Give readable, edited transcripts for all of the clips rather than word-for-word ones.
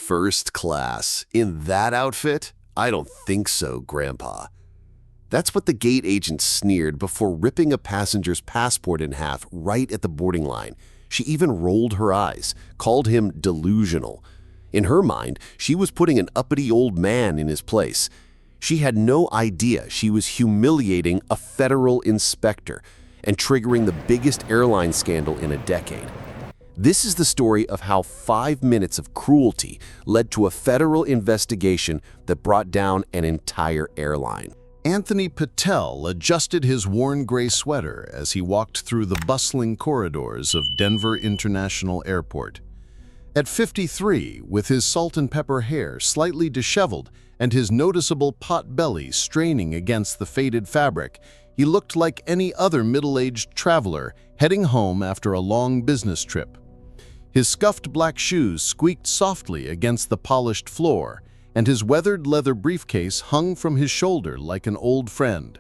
First class. In that outfit? I don't think so, Grandpa. That's what the gate agent sneered before ripping a passenger's passport in half right at the boarding line. She even rolled her eyes, called him delusional. In her mind, she was putting an uppity old man in his place. She had no idea she was humiliating a federal inspector and triggering the biggest airline scandal in a decade. This is the story of how 5 minutes of cruelty led to a federal investigation that brought down an entire airline. Anthony Patel adjusted his worn gray sweater as he walked through the bustling corridors of Denver International Airport. At 53, with his salt and pepper hair slightly disheveled and his noticeable pot belly straining against the faded fabric, he looked like any other middle-aged traveler heading home after a long business trip. His scuffed black shoes squeaked softly against the polished floor, and his weathered leather briefcase hung from his shoulder like an old friend.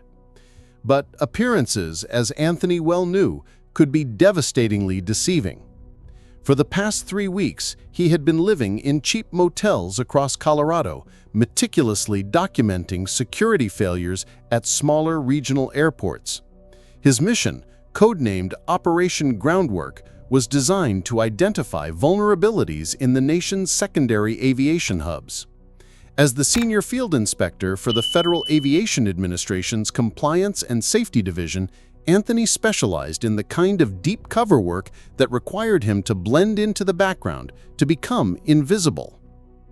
But appearances, as Anthony well knew, could be devastatingly deceiving. For the past 3 weeks, he had been living in cheap motels across Colorado, meticulously documenting security failures at smaller regional airports. His mission, codenamed Operation Groundwork, was designed to identify vulnerabilities in the nation's secondary aviation hubs. As the senior field inspector for the Federal Aviation Administration's Compliance and Safety Division, Anthony specialized in the kind of deep cover work that required him to blend into the background, to become invisible.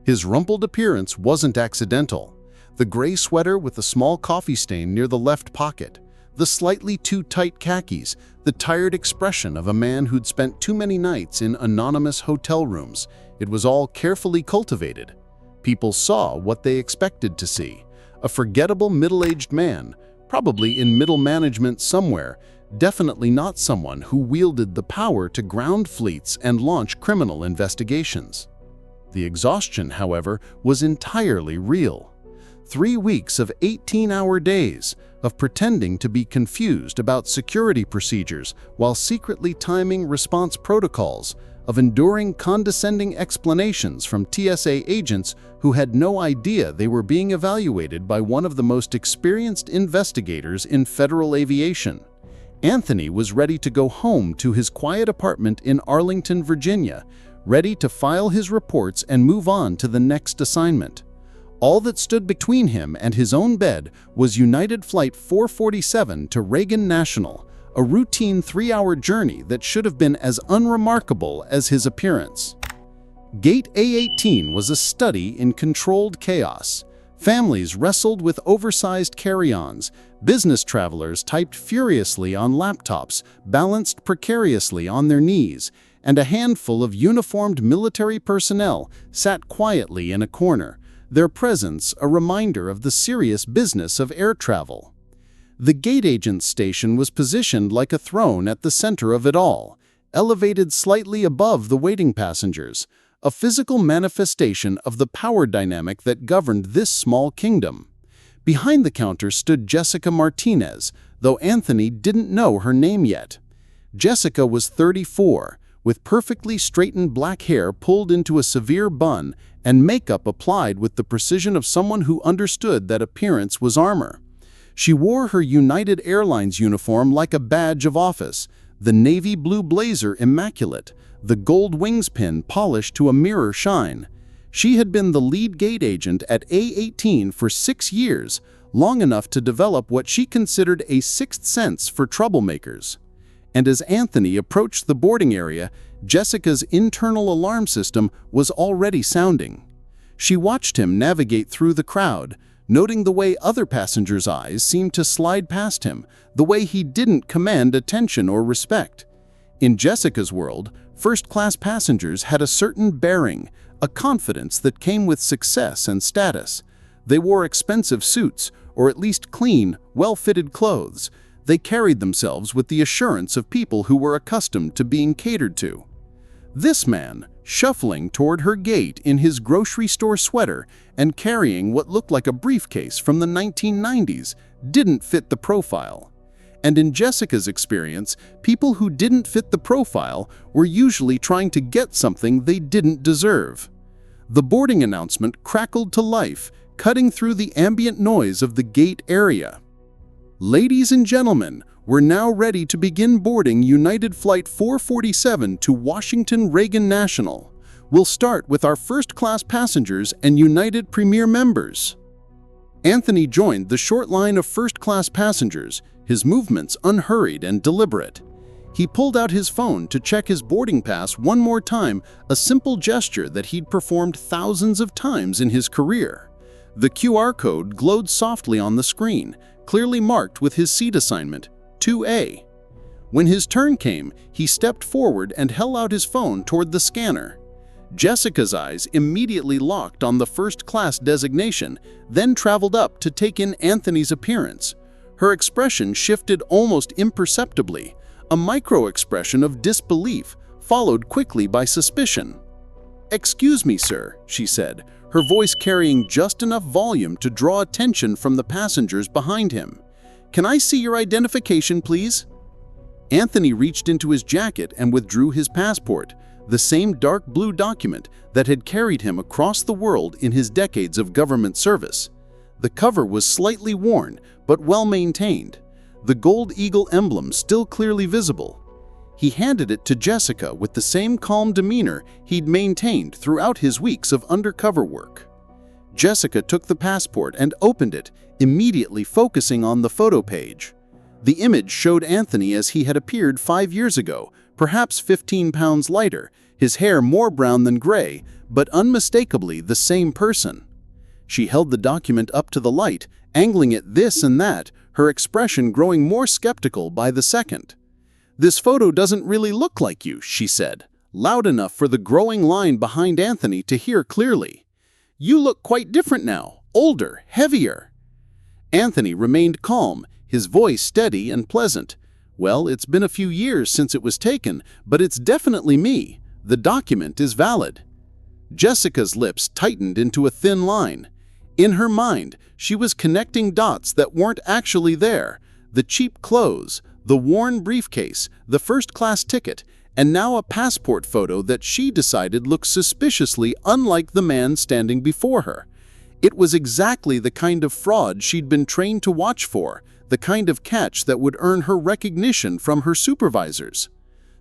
His rumpled appearance wasn't accidental. The gray sweater with a small coffee stain near the left pocket, the slightly too tight khakis, the tired expression of a man who'd spent too many nights in anonymous hotel rooms. It was all carefully cultivated. People saw what they expected to see. A forgettable middle-aged man, probably in middle management somewhere, definitely not someone who wielded the power to ground fleets and launch criminal investigations. The exhaustion, however, was entirely real. 3 weeks of 18-hour days, of pretending to be confused about security procedures while secretly timing response protocols, of enduring condescending explanations from TSA agents who had no idea they were being evaluated by one of the most experienced investigators in federal aviation. Anthony was ready to go home to his quiet apartment in Arlington, Virginia, ready to file his reports and move on to the next assignment. All that stood between him and his own bed was United Flight 447 to Reagan National, a routine 3-hour journey that should have been as unremarkable as his appearance. Gate A18 was a study in controlled chaos. Families wrestled with oversized carry-ons, business travelers typed furiously on laptops, balanced precariously on their knees, and a handful of uniformed military personnel sat quietly in a corner, their presence a reminder of the serious business of air travel. The gate agent's station was positioned like a throne at the center of it all, elevated slightly above the waiting passengers, a physical manifestation of the power dynamic that governed this small kingdom. Behind the counter stood Jessica Martinez, though Anthony didn't know her name yet. Jessica was 34, with perfectly straightened black hair pulled into a severe bun and makeup applied with the precision of someone who understood that appearance was armor. She wore her United Airlines uniform like a badge of office, the navy blue blazer immaculate, the gold wings pin polished to a mirror shine. She had been the lead gate agent at A18 for 6 years, long enough to develop what she considered a sixth sense for troublemakers. And as Anthony approached the boarding area, Jessica's internal alarm system was already sounding. She watched him navigate through the crowd, noting the way other passengers' eyes seemed to slide past him, the way he didn't command attention or respect. In Jessica's world, first-class passengers had a certain bearing, a confidence that came with success and status. They wore expensive suits, or at least clean, well-fitted clothes. They carried themselves with the assurance of people who were accustomed to being catered to. This man, shuffling toward her gate in his grocery store sweater and carrying what looked like a briefcase from the 1990s, didn't fit the profile. And in Jessica's experience, people who didn't fit the profile were usually trying to get something they didn't deserve. The boarding announcement crackled to life, cutting through the ambient noise of the gate area. Ladies and gentlemen, we're now ready to begin boarding United Flight 447 to Washington Reagan National. We'll start with our first-class passengers and United Premier members. Anthony joined the short line of first-class passengers, his movements unhurried and deliberate. He pulled out his phone to check his boarding pass one more time, a simple gesture that he'd performed thousands of times in his career. The QR code glowed softly on the screen, clearly marked with his seat assignment, 2A. When his turn came, he stepped forward and held out his phone toward the scanner. Jessica's eyes immediately locked on the first-class designation, then traveled up to take in Anthony's appearance. Her expression shifted almost imperceptibly, a micro-expression of disbelief, followed quickly by suspicion. "Excuse me, sir," she said, her voice carrying just enough volume to draw attention from the passengers behind him. "Can I see your identification, please?" Anthony reached into his jacket and withdrew his passport, the same dark blue document that had carried him across the world in his decades of government service. The cover was slightly worn, but well maintained, the gold eagle emblem still clearly visible. He handed it to Jessica with the same calm demeanor he'd maintained throughout his weeks of undercover work. Jessica took the passport and opened it, immediately focusing on the photo page. The image showed Anthony as he had appeared 5 years ago, perhaps 15 pounds lighter, his hair more brown than gray, but unmistakably the same person. She held the document up to the light, angling it this and that, her expression growing more skeptical by the second. "This photo doesn't really look like you," she said, loud enough for the growing line behind Anthony to hear clearly. "You look quite different now, older, heavier." Anthony remained calm, his voice steady and pleasant. "Well, it's been a few years since it was taken, but it's definitely me. The document is valid." Jessica's lips tightened into a thin line. In her mind, she was connecting dots that weren't actually there. The cheap clothes, the worn briefcase, the first-class ticket, and now a passport photo that she decided looked suspiciously unlike the man standing before her. It was exactly the kind of fraud she'd been trained to watch for, the kind of catch that would earn her recognition from her supervisors.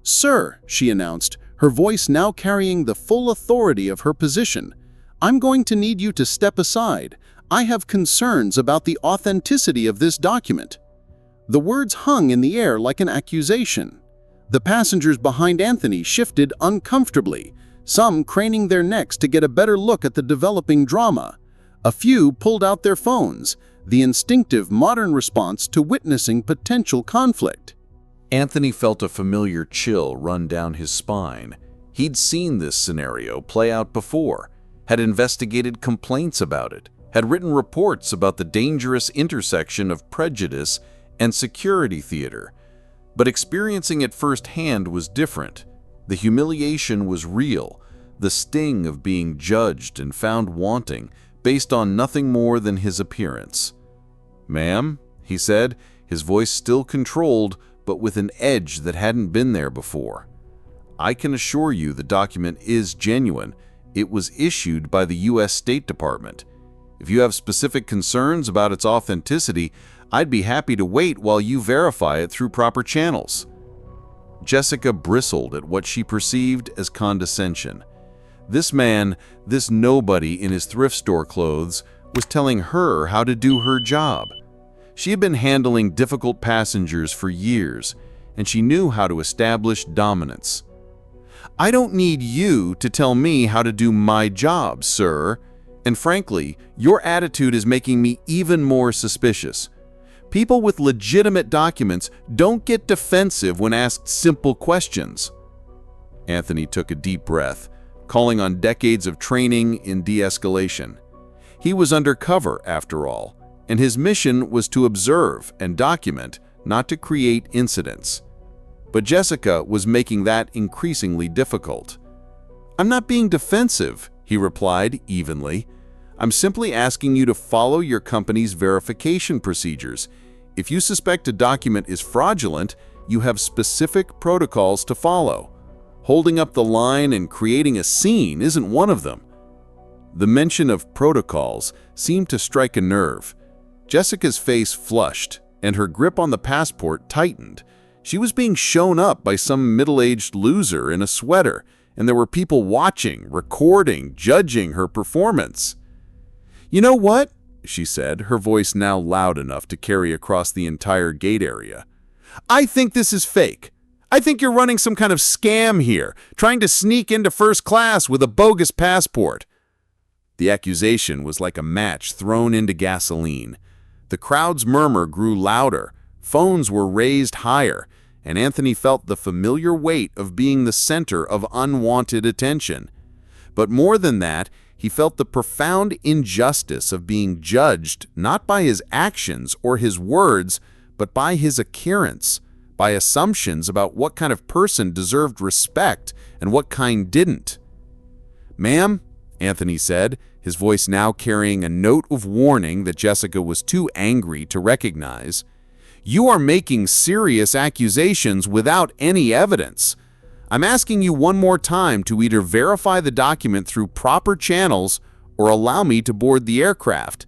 "Sir," she announced, her voice now carrying the full authority of her position, "I'm going to need you to step aside. I have concerns about the authenticity of this document." The words hung in the air like an accusation. The passengers behind Anthony shifted uncomfortably, some craning their necks to get a better look at the developing drama. A few pulled out their phones, the instinctive modern response to witnessing potential conflict. Anthony felt a familiar chill run down his spine. He'd seen this scenario play out before, had investigated complaints about it, had written reports about the dangerous intersection of prejudice and security theater. But experiencing it firsthand was different. The humiliation was real, the sting of being judged and found wanting based on nothing more than his appearance. "Ma'am," he said, his voice still controlled, but with an edge that hadn't been there before. "I can assure you the document is genuine. It was issued by the U.S. State Department. If you have specific concerns about its authenticity, I'd be happy to wait while you verify it through proper channels." Jessica bristled at what she perceived as condescension. This man, this nobody in his thrift store clothes, was telling her how to do her job. She had been handling difficult passengers for years, and she knew how to establish dominance. "I don't need you to tell me how to do my job, sir. And frankly, your attitude is making me even more suspicious. People with legitimate documents don't get defensive when asked simple questions." Anthony took a deep breath, calling on decades of training in de-escalation. He was undercover, after all, and his mission was to observe and document, not to create incidents. But Jessica was making that increasingly difficult. "I'm not being defensive," he replied evenly. "I'm simply asking you to follow your company's verification procedures. If you suspect a document is fraudulent, you have specific protocols to follow. Holding up the line and creating a scene isn't one of them." The mention of protocols seemed to strike a nerve. Jessica's face flushed, and her grip on the passport tightened. She was being shown up by some middle-aged loser in a sweater, and there were people watching, recording, judging her performance. "You know what?" she said, her voice now loud enough to carry across the entire gate area. "I think this is fake. I think you're running some kind of scam here, trying to sneak into first class with a bogus passport." The accusation was like a match thrown into gasoline. The crowd's murmur grew louder, phones were raised higher, and Anthony felt the familiar weight of being the center of unwanted attention. But more than that, he felt the profound injustice of being judged not by his actions or his words, but by his appearance, by assumptions about what kind of person deserved respect and what kind didn't. "Ma'am," Anthony said, his voice now carrying a note of warning that Jessica was too angry to recognize, "you are making serious accusations without any evidence. I'm asking you one more time to either verify the document through proper channels or allow me to board the aircraft."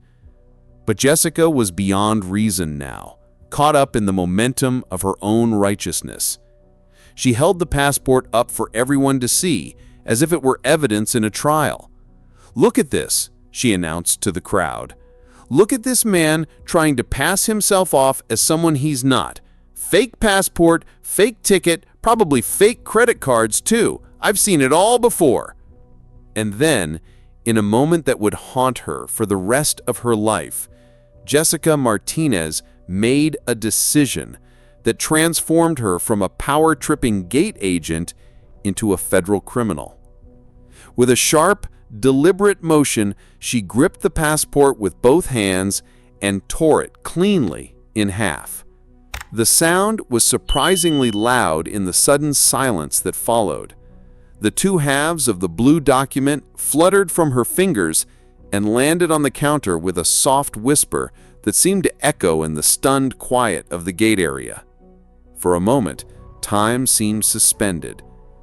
But Jessica was beyond reason now, caught up in the momentum of her own righteousness. She held the passport up for everyone to see, as if it were evidence in a trial. "Look at this," she announced to the crowd. "Look at this man trying to pass himself off as someone he's not. Fake passport, fake ticket, probably fake credit cards too. I've seen it all before." And then, in a moment that would haunt her for the rest of her life, Jessica Martinez made a decision that transformed her from a power-tripping gate agent into a federal criminal. With a sharp, deliberate motion, she gripped the passport with both hands and tore it cleanly in half. The sound was surprisingly loud in the sudden silence that followed. The two halves of the blue document fluttered from her fingers and landed on the counter with a soft whisper that seemed to echo in the stunned quiet of the gate area. For a moment, time seemed suspended.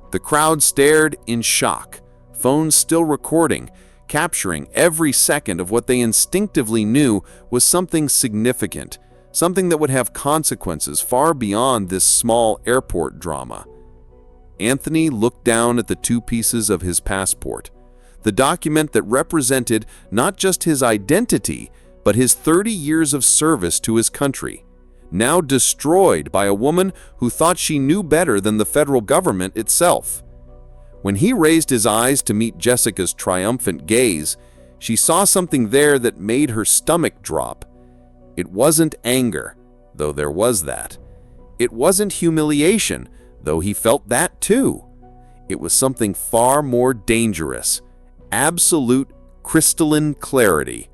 The crowd stared in shock, phones still recording, capturing every second of what they instinctively knew was something significant, something that would have consequences far beyond this small airport drama. Anthony looked down at the two pieces of his passport, the document that represented not just his identity, but his 30 years of service to his country, now destroyed by a woman who thought she knew better than the federal government itself. When he raised his eyes to meet Jessica's triumphant gaze, she saw something there that made her stomach drop. It wasn't anger, though there was that. It wasn't humiliation, though he felt that too. It was something far more dangerous, absolute crystalline clarity.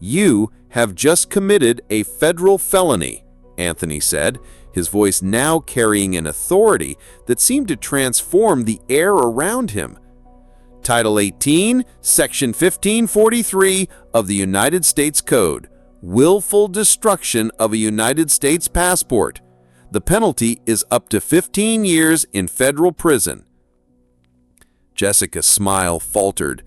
"You have just committed a federal felony," Anthony said, his voice now carrying an authority that seemed to transform the air around him. "Title 18, Section 1543 of the United States Code, willful destruction of a United States passport. The penalty is up to 15 years in federal prison." Jessica's smile faltered.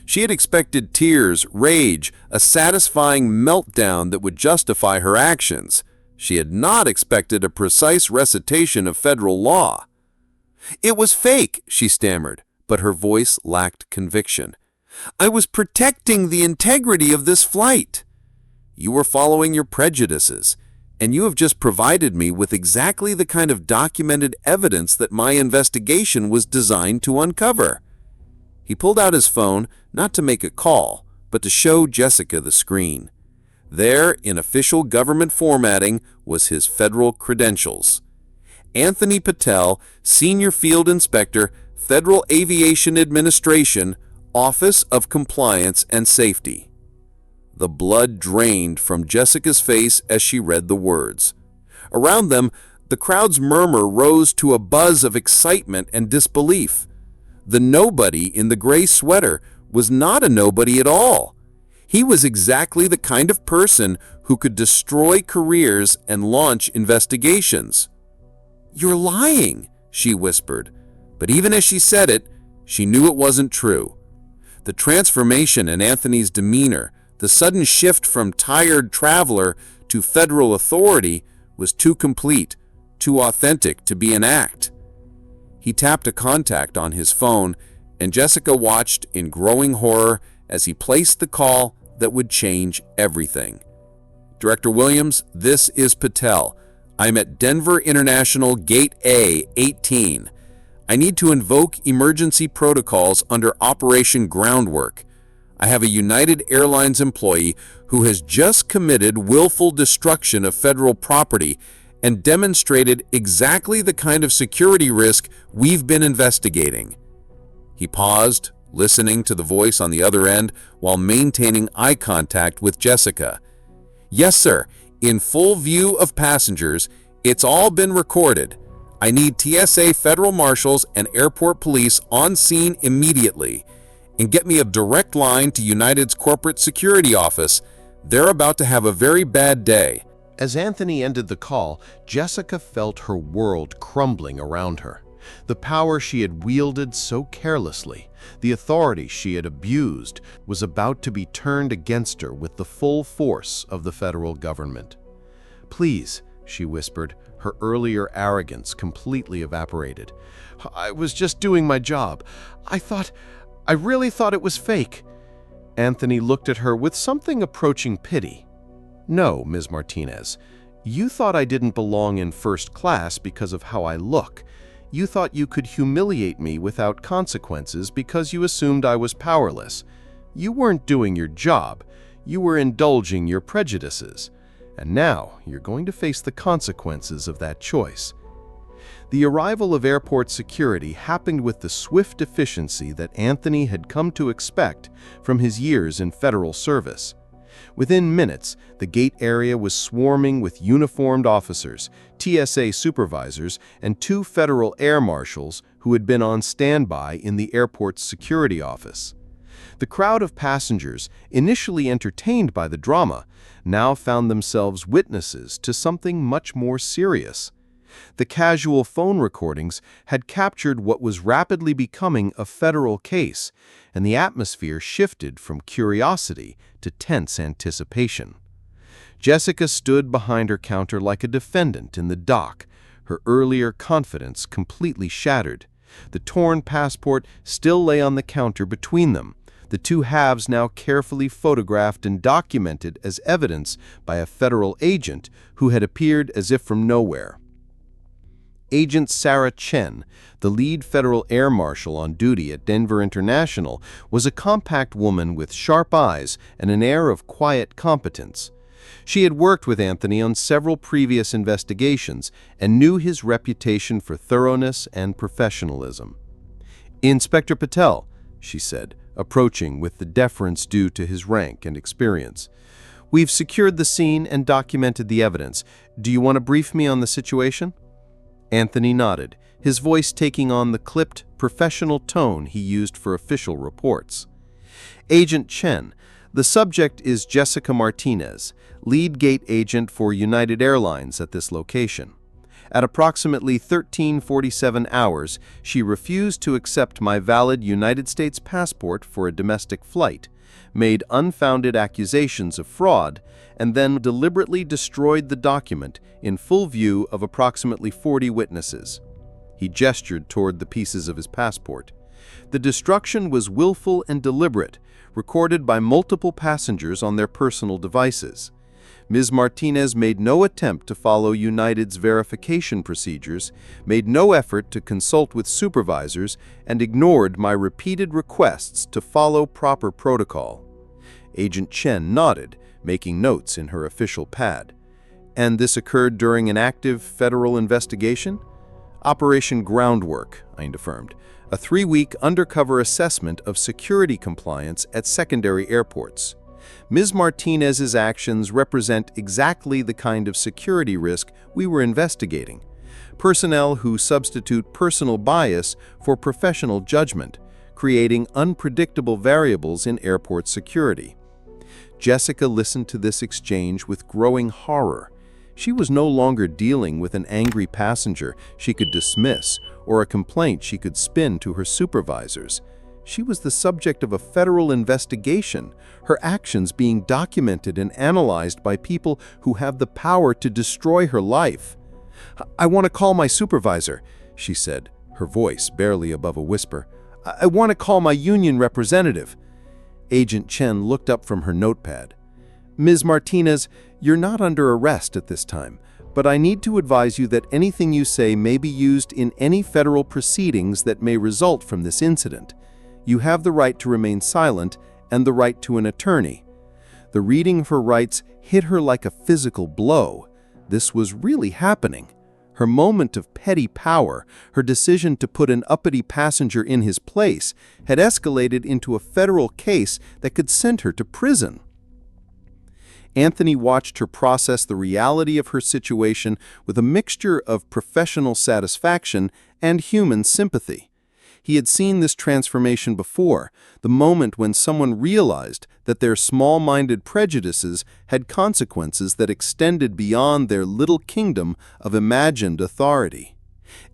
She had expected tears, rage, a satisfying meltdown that would justify her actions. She had not expected a precise recitation of federal law. "It was fake," she stammered, but her voice lacked conviction. "I was protecting the integrity of this flight." "You were following your prejudices, and you have just provided me with exactly the kind of documented evidence that my investigation was designed to uncover." He pulled out his phone, not to make a call, but to show Jessica the screen. There, in official government formatting, was his federal credentials. Anthony Patel, Senior Field Inspector, Federal Aviation Administration, Office of Compliance and Safety. The blood drained from Jessica's face as she read the words. Around them, the crowd's murmur rose to a buzz of excitement and disbelief. The nobody in the gray sweater was not a nobody at all. He was exactly the kind of person who could destroy careers and launch investigations. "You're lying," she whispered, but even as she said it, she knew it wasn't true. The transformation in Anthony's demeanor, the sudden shift from tired traveler to federal authority, was too complete, too authentic to be an act. He tapped a contact on his phone, and Jessica watched in growing horror as he placed the call that would change everything. Director Williams, this is Patel. I'm at Denver International Gate A 18. I need to invoke emergency protocols under Operation Groundwork. I have a United Airlines employee who has just committed willful destruction of federal property and demonstrated exactly the kind of security risk we've been investigating. He paused, listening to the voice on the other end while maintaining eye contact with Jessica. Yes, sir. In full view of passengers, it's all been recorded. I need TSA federal marshals and airport police on scene immediately. And get me a direct line to United's corporate security office. They're about to have a very bad day. As Anthony ended the call, Jessica felt her world crumbling around her. The power she had wielded so carelessly, the authority she had abused, was about to be turned against her with the full force of the federal government. "Please," she whispered, her earlier arrogance completely evaporated. "I was just doing my job. I really thought it was fake." Anthony looked at her with something approaching pity. "No, Ms. Martinez. You thought I didn't belong in first class because of how I look. You thought you could humiliate me without consequences because you assumed I was powerless. You weren't doing your job. You were indulging your prejudices. And now you're going to face the consequences of that choice." The arrival of airport security happened with the swift efficiency that Anthony had come to expect from his years in federal service. Within minutes, the gate area was swarming with uniformed officers, TSA supervisors, and 2 federal air marshals who had been on standby in the airport's security office. The crowd of passengers, initially entertained by the drama, now found themselves witnesses to something much more serious. The casual phone recordings had captured what was rapidly becoming a federal case, and the atmosphere shifted from curiosity to tense anticipation. Jessica stood behind her counter like a defendant in the dock, her earlier confidence completely shattered. The torn passport still lay on the counter between them, the two halves now carefully photographed and documented as evidence by a federal agent who had appeared as if from nowhere. Agent Sarah Chen, the lead federal air marshal on duty at Denver International, was a compact woman with sharp eyes and an air of quiet competence. She had worked with Anthony on several previous investigations and knew his reputation for thoroughness and professionalism. "Inspector Patel," she said, approaching with the deference due to his rank and experience. "We've secured the scene and documented the evidence. Do you want to brief me on the situation?" Anthony nodded, his voice taking on the clipped, professional tone he used for official reports. "Agent Chen, the subject is Jessica Martinez, lead gate agent for United Airlines at this location. At approximately 13:47 hours, she refused to accept my valid United States passport for a domestic flight, made unfounded accusations of fraud, and then deliberately destroyed the document in full view of approximately 40 witnesses." He gestured toward the pieces of his passport. "The destruction was willful and deliberate, recorded by multiple passengers on their personal devices. Ms. Martinez made no attempt to follow United's verification procedures, made no effort to consult with supervisors, and ignored my repeated requests to follow proper protocol." Agent Chen nodded, making notes in her official pad. "And this occurred during an active federal investigation?" "Operation Groundwork," I affirmed, "a 3-week undercover assessment of security compliance at secondary airports. Ms. Martinez's actions represent exactly the kind of security risk we were investigating. Personnel who substitute personal bias for professional judgment, creating unpredictable variables in airport security." Jessica listened to this exchange with growing horror. She was no longer dealing with an angry passenger she could dismiss or a complaint she could spin to her supervisors. She was the subject of a federal investigation, her actions being documented and analyzed by people who have the power to destroy her life. "I want to call my supervisor," she said, her voice barely above a whisper. "I want to call my union representative." Agent Chen looked up from her notepad. "Ms. Martinez, you're not under arrest at this time, but I need to advise you that anything you say may be used in any federal proceedings that may result from this incident. You have the right to remain silent and the right to an attorney." The reading of her rights hit her like a physical blow. This was really happening. Her moment of petty power, her decision to put an uppity passenger in his place, had escalated into a federal case that could send her to prison. Anthony watched her process the reality of her situation with a mixture of professional satisfaction and human sympathy. He had seen this transformation before, the moment when someone realized that their small-minded prejudices had consequences that extended beyond their little kingdom of imagined authority.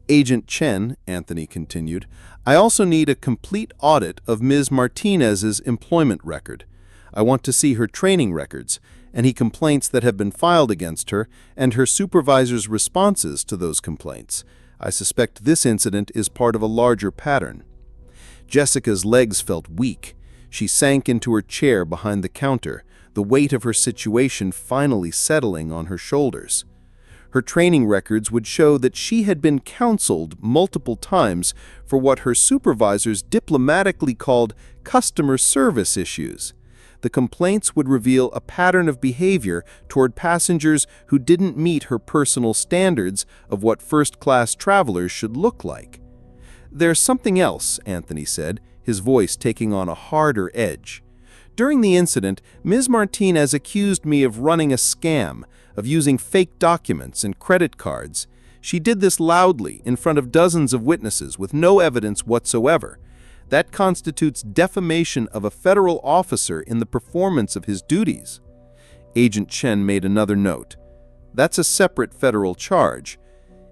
"Agent Chen," Anthony continued, "I also need a complete audit of Ms. Martinez's employment record. I want to see her training records, any complaints that have been filed against her, and her supervisor's responses to those complaints. I suspect this incident is part of a larger pattern." Jessica's legs felt weak. She sank into her chair behind the counter, the weight of her situation finally settling on her shoulders. Her training records would show that she had been counseled multiple times for what her supervisors diplomatically called customer service issues. The complaints would reveal a pattern of behavior toward passengers who didn't meet her personal standards of what first-class travelers should look like. "There's something else," Anthony said, his voice taking on a harder edge. "During the incident, Ms. Martinez accused me of running a scam, of using fake documents and credit cards. She did this loudly in front of dozens of witnesses with no evidence whatsoever. That constitutes defamation of a federal officer in the performance of his duties." Agent Chen made another note. "That's a separate federal charge."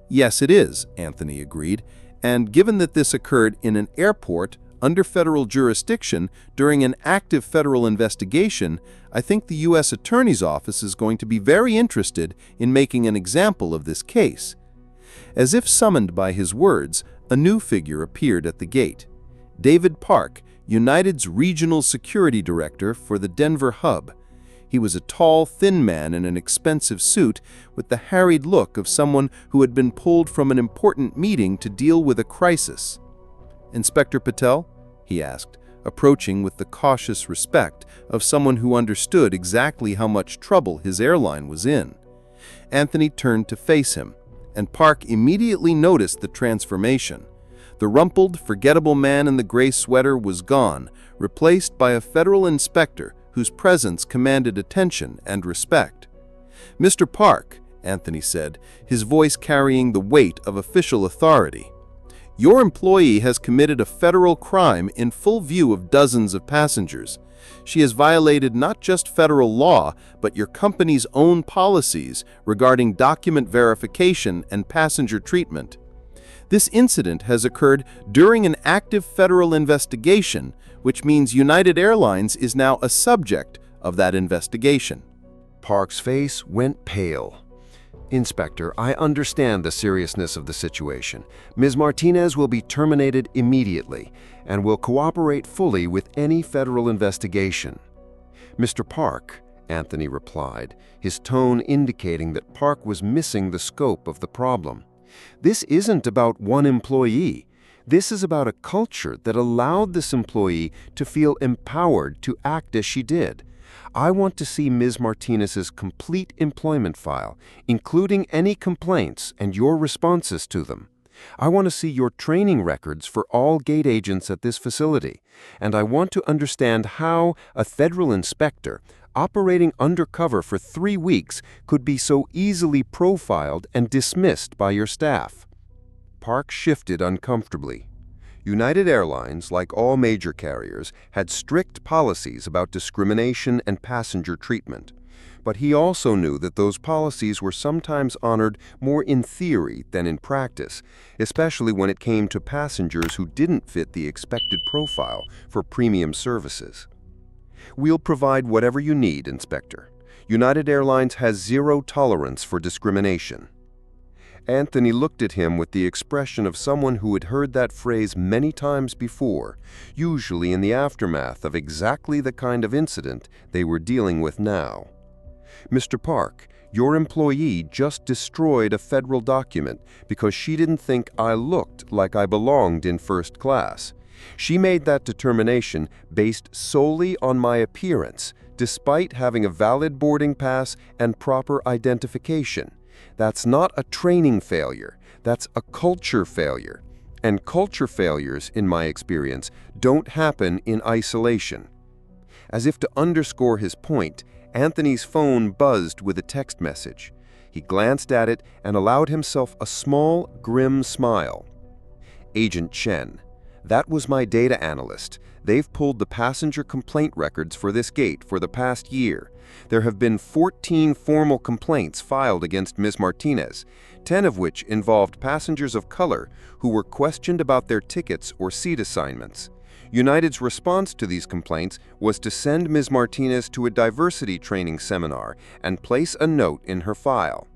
"Yes, it is," Anthony agreed, "and given that this occurred in an airport under federal jurisdiction during an active federal investigation, I think the U.S. Attorney's Office is going to be very interested in making an example of this case." As if summoned by his words, a new figure appeared at the gate. David Park, United's Regional Security Director for the Denver hub. He was a tall, thin man in an expensive suit with the harried look of someone who had been pulled from an important meeting to deal with a crisis. "Inspector Patel?" he asked, approaching with the cautious respect of someone who understood exactly how much trouble his airline was in. Anthony turned to face him, and Park immediately noticed the transformation. The rumpled, forgettable man in the gray sweater was gone, replaced by a federal inspector whose presence commanded attention and respect. "Mr. Park," Anthony said, his voice carrying the weight of official authority, "your employee has committed a federal crime in full view of dozens of passengers. She has violated not just federal law, but your company's own policies regarding document verification and passenger treatment. This incident has occurred during an active federal investigation, which means United Airlines is now a subject of that investigation." Park's face went pale. "Inspector, I understand the seriousness of the situation. Ms. Martinez will be terminated immediately and will cooperate fully with any federal investigation." "Mr. Park," Anthony replied, his tone indicating that Park was missing the scope of the problem. "This isn't about one employee. This is about a culture that allowed this employee to feel empowered to act as she did. I want to see Ms. Martinez's complete employment file, including any complaints and your responses to them. I want to see your training records for all gate agents at this facility, and I want to understand how a federal inspector operating undercover for 3 weeks could be so easily profiled and dismissed by your staff." Park shifted uncomfortably. United Airlines, like all major carriers, had strict policies about discrimination and passenger treatment. But he also knew that those policies were sometimes honored more in theory than in practice, especially when it came to passengers who didn't fit the expected profile for premium services. "We'll provide whatever you need, Inspector. United Airlines has zero tolerance for discrimination." Anthony looked at him with the expression of someone who had heard that phrase many times before, usually in the aftermath of exactly the kind of incident they were dealing with now. "Mr. Park, your employee just destroyed a federal document because she didn't think I looked like I belonged in first class. She made that determination based solely on my appearance, despite having a valid boarding pass and proper identification. That's not a training failure, that's a culture failure. And culture failures, in my experience, don't happen in isolation." As if to underscore his point, Anthony's phone buzzed with a text message. He glanced at it and allowed himself a small, grim smile. "Agent Chen. That was my data analyst. They've pulled the passenger complaint records for this gate for the past year. There have been 14 formal complaints filed against Ms. Martinez, 10 of which involved passengers of color who were questioned about their tickets or seat assignments. United's response to these complaints was to send Ms. Martinez to a diversity training seminar and place a note in her file."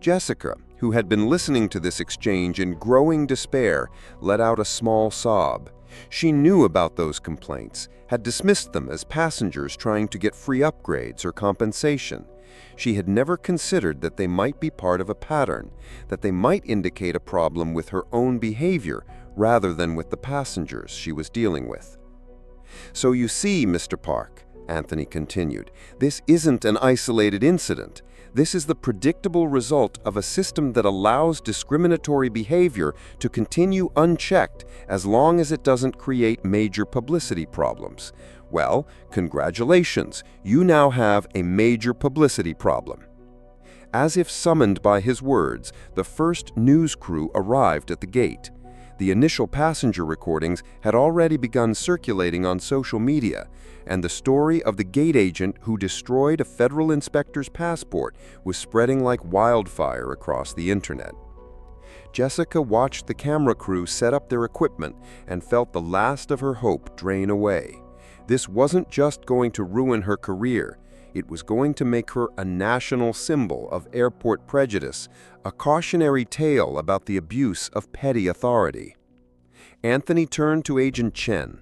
Jessica, who had been listening to this exchange in growing despair, let out a small sob. She knew about those complaints, had dismissed them as passengers trying to get free upgrades or compensation. She had never considered that they might be part of a pattern, that they might indicate a problem with her own behavior rather than with the passengers she was dealing with. "So you see, Mr. Park," Anthony continued, "this isn't an isolated incident. This is the predictable result of a system that allows discriminatory behavior to continue unchecked as long as it doesn't create major publicity problems. Well, congratulations, you now have a major publicity problem." As if summoned by his words, the first news crew arrived at the gate. The initial passenger recordings had already begun circulating on social media, and the story of the gate agent who destroyed a federal inspector's passport was spreading like wildfire across the internet. Jessica watched the camera crew set up their equipment and felt the last of her hope drain away. This wasn't just going to ruin her career, it was going to make her a national symbol of airport prejudice, a cautionary tale about the abuse of petty authority. Anthony turned to Agent Chen.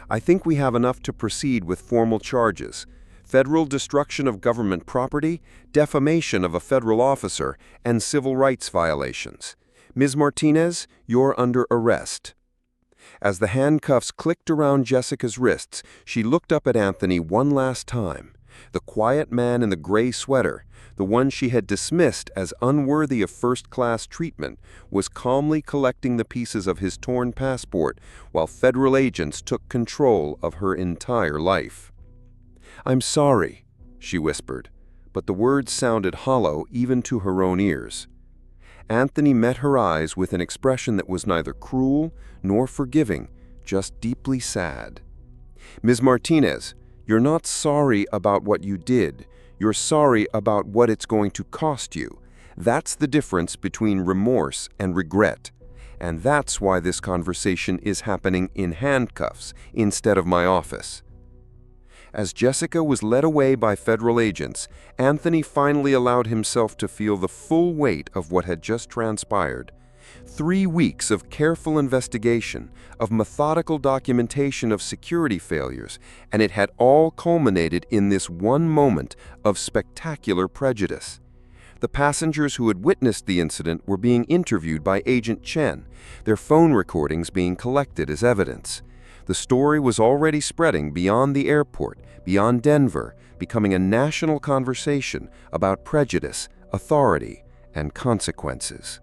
"I think we have enough to proceed with formal charges: federal destruction of government property, defamation of a federal officer, and civil rights violations. Ms. Martinez, you're under arrest." As the handcuffs clicked around Jessica's wrists, she looked up at Anthony one last time. The quiet man in the gray sweater, the one she had dismissed as unworthy of first-class treatment, was calmly collecting the pieces of his torn passport while federal agents took control of her entire life. "I'm sorry," she whispered, but the words sounded hollow even to her own ears. Anthony met her eyes with an expression that was neither cruel nor forgiving, just deeply sad. "Ms. Martinez, you're not sorry about what you did. You're sorry about what it's going to cost you. That's the difference between remorse and regret. And that's why this conversation is happening in handcuffs instead of my office." As Jessica was led away by federal agents, Anthony finally allowed himself to feel the full weight of what had just transpired. 3 weeks of careful investigation, of methodical documentation of security failures, and it had all culminated in this one moment of spectacular prejudice. The passengers who had witnessed the incident were being interviewed by Agent Chen, their phone recordings being collected as evidence. The story was already spreading beyond the airport, beyond Denver, becoming a national conversation about prejudice, authority, and consequences.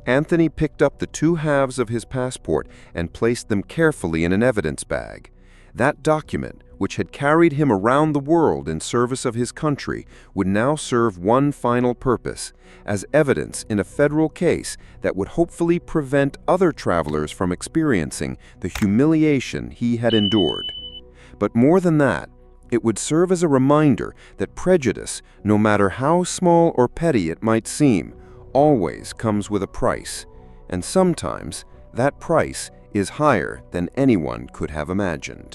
Anthony picked up the 2 halves of his passport and placed them carefully in an evidence bag. That document, which had carried him around the world in service of his country, would now serve one final purpose, as evidence in a federal case that would hopefully prevent other travelers from experiencing the humiliation he had endured. But more than that, It would serve as a reminder that prejudice, no matter how small or petty it might seem, always comes with a price, and sometimes that price is higher than anyone could have imagined.